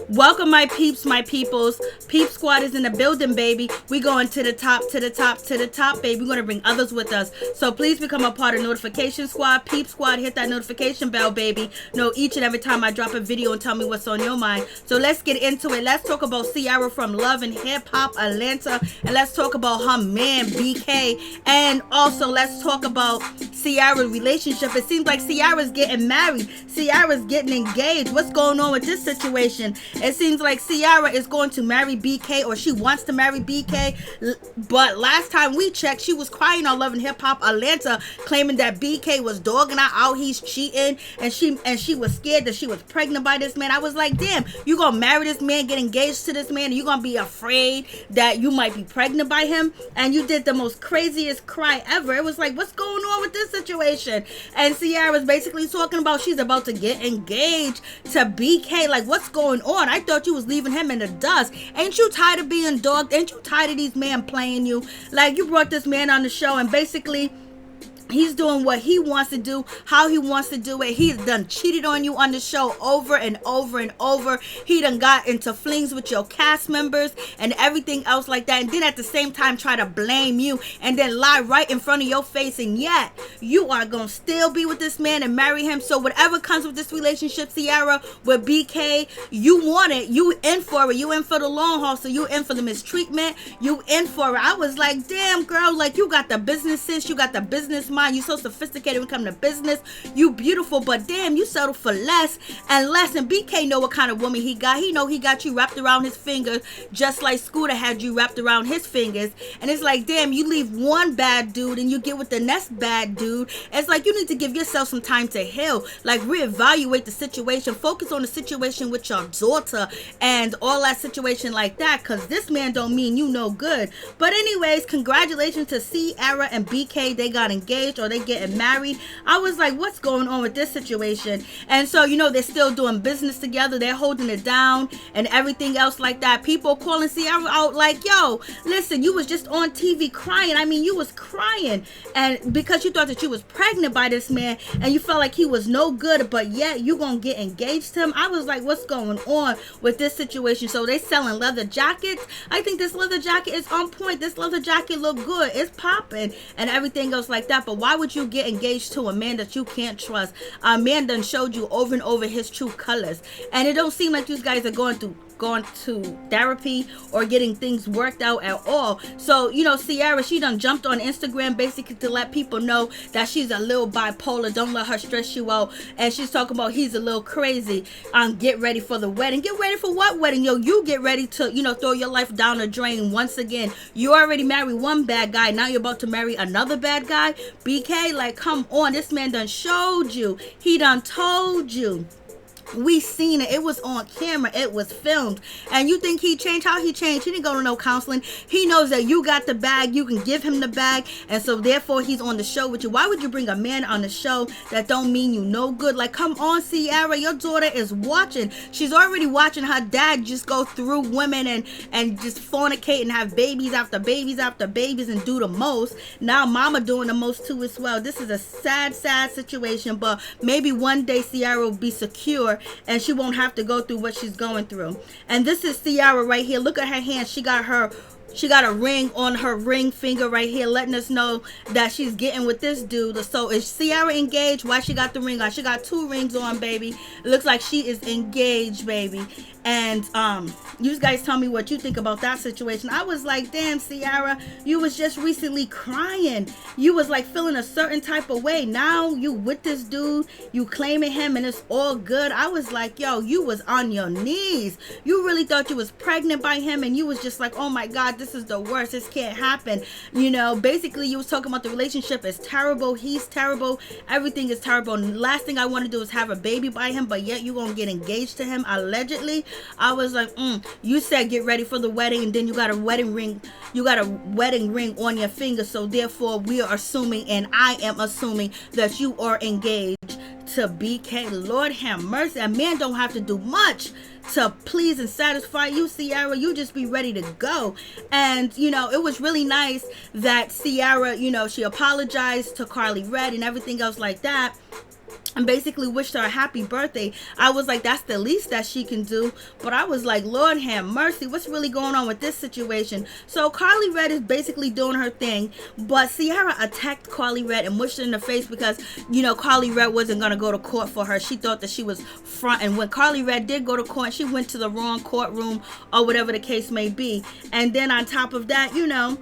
Welcome, my peeps, my peoples. Peep Squad is in the building, baby. We going to the top, to the top, to the top, baby. We're going to bring others with us. So please become a part of Notification Squad. Peep Squad, hit that notification bell, baby. Know each and every time I drop a video and tell me what's on your mind. So let's get into it. Let's talk about Ciara from Love and Hip Hop Atlanta. And let's talk about her man, BK. And also, let's talk about Ciara's relationship. It seems like Ciara's getting married. Ciara's getting engaged. What's going on with this situation? It seems like Ciara is going to marry BK, or she wants to marry BK. But last time we checked, she was crying on Love and Hip Hop Atlanta, claiming that BK was dogging her out, he's cheating, and she was scared that she was pregnant by this man. I was like, damn, you gonna marry this man, get engaged to this man, and you gonna be afraid that you might be pregnant by him? And you did the most craziest cry ever. It was like, what's going on with this situation? And Ciara was basically talking about she's about to get engaged to BK. Like, what's going on? I thought you was leaving him in the dust. Ain't you tired of being dogged? Ain't you tired of these men playing you? Like, you brought this man on the show and basically he's doing what he wants to do, how he wants to do it. He's done cheated on you on the show over and over and over. He done got into flings with your cast members and everything else like that. And then at the same time try to blame you and then lie right in front of your face. And yet you are going to still be with this man and marry him. So whatever comes with this relationship, Ciara, with BK, you want it. You in for it. You in for the long haul. So you in for the mistreatment. You in for it. I was like, damn, girl, like, you got the business sense. You got the business mind. You so sophisticated when it comes to business. You beautiful, but damn, you settle for less and less. And BK know what kind of woman he got. He know he got you wrapped around his fingers, just like Scooter had you wrapped around his fingers. And it's like, damn, you leave one bad dude and you get with the next bad dude. It's like, you need to give yourself some time to heal. Like, reevaluate the situation. Focus on the situation with your daughter and all that situation like that, because this man don't mean you no good. But anyways, congratulations to Ciara and BK. They got engaged, or they getting married. I was like, what's going on with this situation? And so, you know, they're still doing business together. They're holding it down and everything else like that. People calling Ciara out like, yo, listen, you was just on TV crying. I mean, you was crying, and because you thought that you was pregnant by this man and you felt like he was no good, but yet you gonna get engaged to him. I was like, what's going on with this situation? So they selling leather jackets. I think this leather jacket is on point. This leather jacket look good. It's popping and everything else like that. But why would you get engaged to a man that you can't trust? A man done showed you over and over his true colors, and it don't seem like you guys are going to therapy or getting things worked out at all. So, you know, Ciara, she done jumped on Instagram basically to let people know that she's a little bipolar. Don't let her stress you out. And she's talking about he's a little crazy. Get ready for the wedding. Get ready for what wedding? Yo, you get ready to, you know, throw your life down the drain once again. You already married one bad guy. Now you're about to marry another bad guy. BK, like, come on. This man done showed you. He done told you. We seen it. It was on camera. It was filmed. And you think he changed? How he changed? He didn't go to no counseling. He knows that you got the bag. You can give him the bag. And so therefore he's on the show with you. Why would you bring a man on the show that don't mean you no good? Like, come on, Ciara. Your daughter is watching. She's already watching her dad just go through women and just fornicate and have babies after babies after babies and do the most. Now mama doing the most too as well. This is a sad, sad situation. But maybe one day Ciara will be secure and she won't have to go through what she's going through. And this is Ciara right here. Look at her hand. She got a ring on her ring finger right here, letting us know that she's getting with this dude. So is Ciara engaged? Why she got the ring on? She got 2 rings on, baby. It looks like she is engaged, baby. And you guys tell me what you think about that situation. I was like, damn, Ciara, you was just recently crying. You was like feeling a certain type of way. Now you with this dude, you claiming him, and it's all good. I was like, yo, you was on your knees. You really thought you was pregnant by him, and you was just like, oh my God, this is the worst. This can't happen. You know, basically you was talking about the relationship is terrible. He's terrible. Everything is terrible. And the last thing I want to do is have a baby by him, but yet you gonna get engaged to him allegedly. I was like, you said get ready for the wedding, and then you got a wedding ring. You got a wedding ring on your finger. So therefore we are assuming, and I am assuming, that you are engaged to BK. Lord have mercy. A man don't have to do much to please and satisfy you, Ciara. You just be ready to go. And you know, it was really nice that Ciara, you know, she apologized to Karlie Red and everything else like that. and basically wished her a happy birthday. I was like, that's the least that she can do. But I was like, Lord have mercy, what's really going on with this situation? So Karlie Redd is basically doing her thing, but Ciara attacked Karlie Redd and mushed her in the face because, you know, Karlie Redd wasn't going to go to court for her. She thought that she was front, and when Karlie Redd did go to court, she went to the wrong courtroom or whatever the case may be. And then on top of that, you know,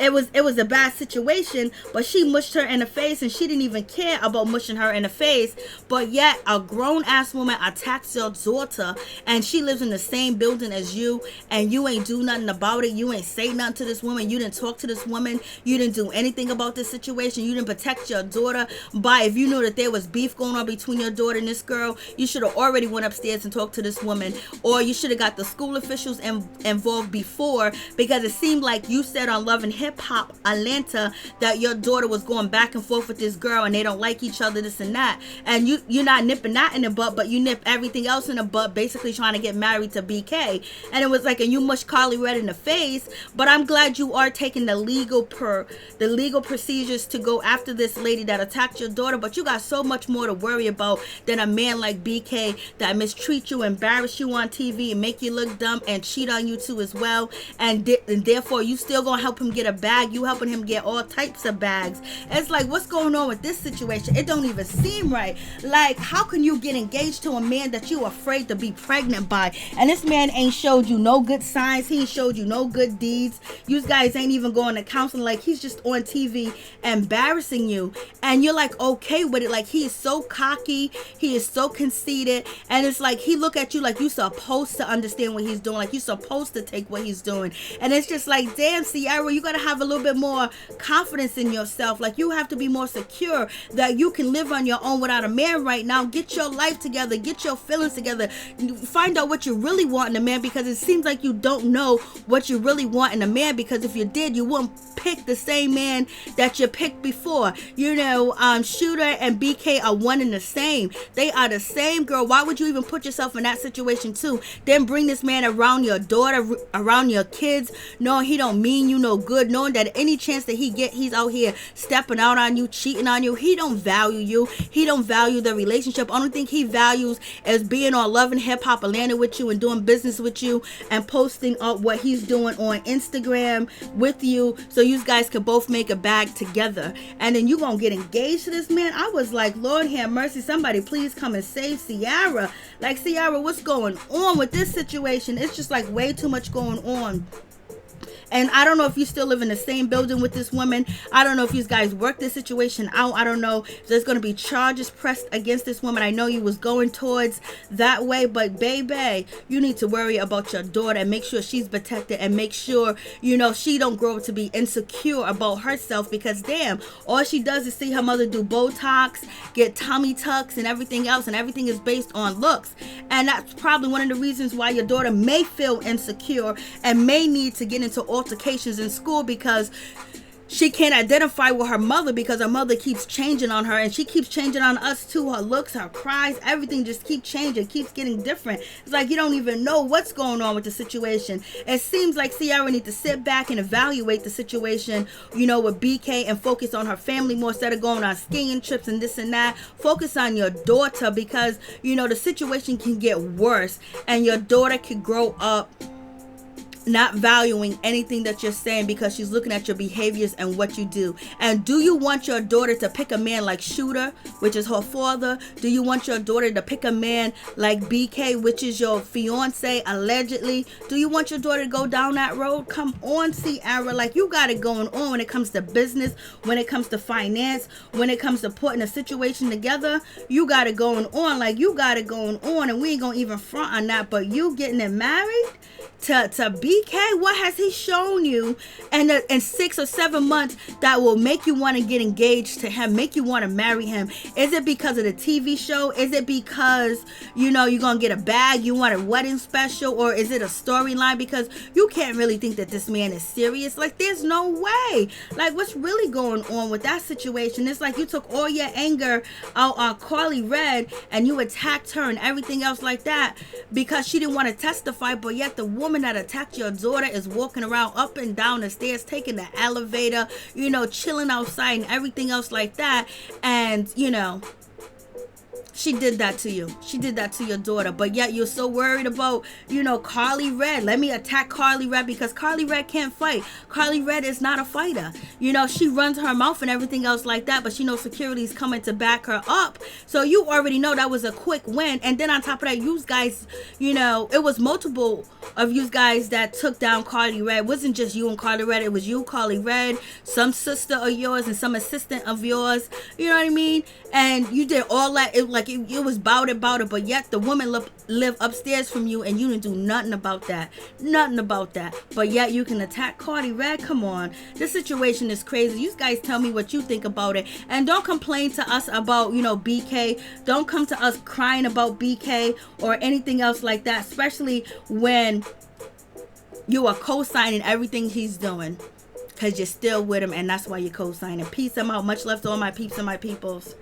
it was a bad situation, but she mushed her in the face, and she didn't even care about mushing her in the face. But yet a grown-ass woman attacks your daughter, and she lives in the same building as you, and you ain't do nothing about it. You ain't say nothing to this woman. You didn't talk to this woman. You didn't do anything about this situation. You didn't protect your daughter. By if you knew that there was beef going on between your daughter and this girl, you should have already went upstairs and talked to this woman, or you should have got the school officials involved before, because it seemed like you said on Love and Hip Hop Atlanta that your daughter was going back and forth with this girl and they don't like each other, this and that, and you're not nipping that in the butt, but you nip everything else in the butt, basically trying to get married to BK. And it was like, and you mushed Karlie Redd in the face. But I'm glad you are taking the legal procedures to go after this lady that attacked your daughter, but you got so much more to worry about than a man like BK that mistreat you, embarrass you on TV, and make you look dumb, and cheat on you too as well, and therefore you still gonna help him get a bag. You helping him get all types of bags. It's like, what's going on with this situation? It don't even seem right. Like, how can you get engaged to a man that you afraid to be pregnant by? And this man ain't showed you no good signs. He ain't showed you no good deeds. You guys ain't even going to counseling. Like, he's just on TV embarrassing you, and you're like okay with it. Like, he is so cocky, he is so conceited, and it's like he look at you like you supposed to understand what he's doing, like you supposed to take what he's doing. And it's just like, damn, Ciara, you gotta have a little bit more confidence in yourself. Like, you have to be more secure that you can live on your own without a man right now. Get your life together, get your feelings together, find out what you really want in a man, because it seems like you don't know what you really want in a man, because if you did, you wouldn't pick the same man that you picked before. You know, Shooter and BK are one and the same. They are the same girl. Why would you even put yourself in that situation too? Then bring this man around your daughter, around your kids, knowing he don't mean you no good, knowing that any chance that he get, he's out here stepping out on you, cheating on you. He don't value you. He don't value the relationship. Only thing he values is being on Love and Hip Hop Atlanta with you and doing business with you and posting up what he's doing on Instagram with you, so you guys could both make a bag together. And then you gonna get engaged to this man? I was like, Lord have mercy, somebody please come and save Ciara. Like, Ciara, what's going on with this situation? It's just like way too much going on. And I don't know if you still live in the same building with this woman. I don't know if you guys work this situation out. I don't know if there's going to be charges pressed against this woman. I know you was going towards that way, but baby, you need to worry about your daughter and make sure she's protected, and make sure, you know, she don't grow up to be insecure about herself, because damn, all she does is see her mother do Botox, get tummy tucks and everything else, and everything is based on looks. And that's probably one of the reasons why your daughter may feel insecure and may need to get into altercations in school, because she can't identify with her mother, because her mother keeps changing on her, and she keeps changing on us too. Her looks, her cries, everything just keeps changing, keeps getting different. It's like you don't even know what's going on with the situation. It seems like Ciara needs to sit back and evaluate the situation, you know, with BK, and focus on her family more instead of going on skiing trips and this and that. Focus on your daughter, because, you know, the situation can get worse, and your daughter could grow up not valuing anything that you're saying, because she's looking at your behaviors and what you do. And do you want your daughter to pick a man like Shooter, which is her father? Do you want your daughter to pick a man like BK, which is your fiance allegedly? Do you want your daughter to go down that road? Come on, Ciara. Like, you got it going on when it comes to business, when it comes to finance, when it comes to putting a situation together. You got it going on. Like, you got it going on, and we ain't gonna even front on that. But you getting it married to BK, what has he shown you in 6 or 7 months that will make you want to get engaged to him, make you want to marry him? Is it because of the TV show? Is it because, you know, you're gonna get a bag, you want a wedding special? Or is it a storyline? Because you can't really think that this man is serious. Like, there's no way. Like, what's really going on with that situation? It's like you took all your anger out on Karlie Redd and you attacked her and everything else like that because she didn't want to testify, but yet the woman that attacked your daughter is walking around up and down the stairs, taking the elevator, you know, chilling outside and everything else like that. And, you know, She did that to you. She did that to your daughter. But yet you're so worried about, Karlie Red. Let me attack Karlie Red because Karlie Red can't fight. Karlie Red is not a fighter. She runs her mouth and everything else like that, but she knows security's coming to back her up. So you already know that was a quick win. And then on top of that, you guys, it was multiple of you guys that took down Karlie Red. It wasn't just you and Karlie Red. It was you, Karlie Red, some sister of yours, and some assistant of yours. You know what I mean? And you did all that. It was bout it, but yet the woman live upstairs from you, and you didn't do nothing about that. But yet you can attack Karlie Red. Come on, this situation is crazy. You guys tell me what you think about it, and don't complain to us about BK. Don't come to us crying about BK or anything else like that, especially when you are co-signing everything he's doing, because you're still with him, and that's why you're co-signing. Peace. I'm out. Much love to all my peeps and my peoples.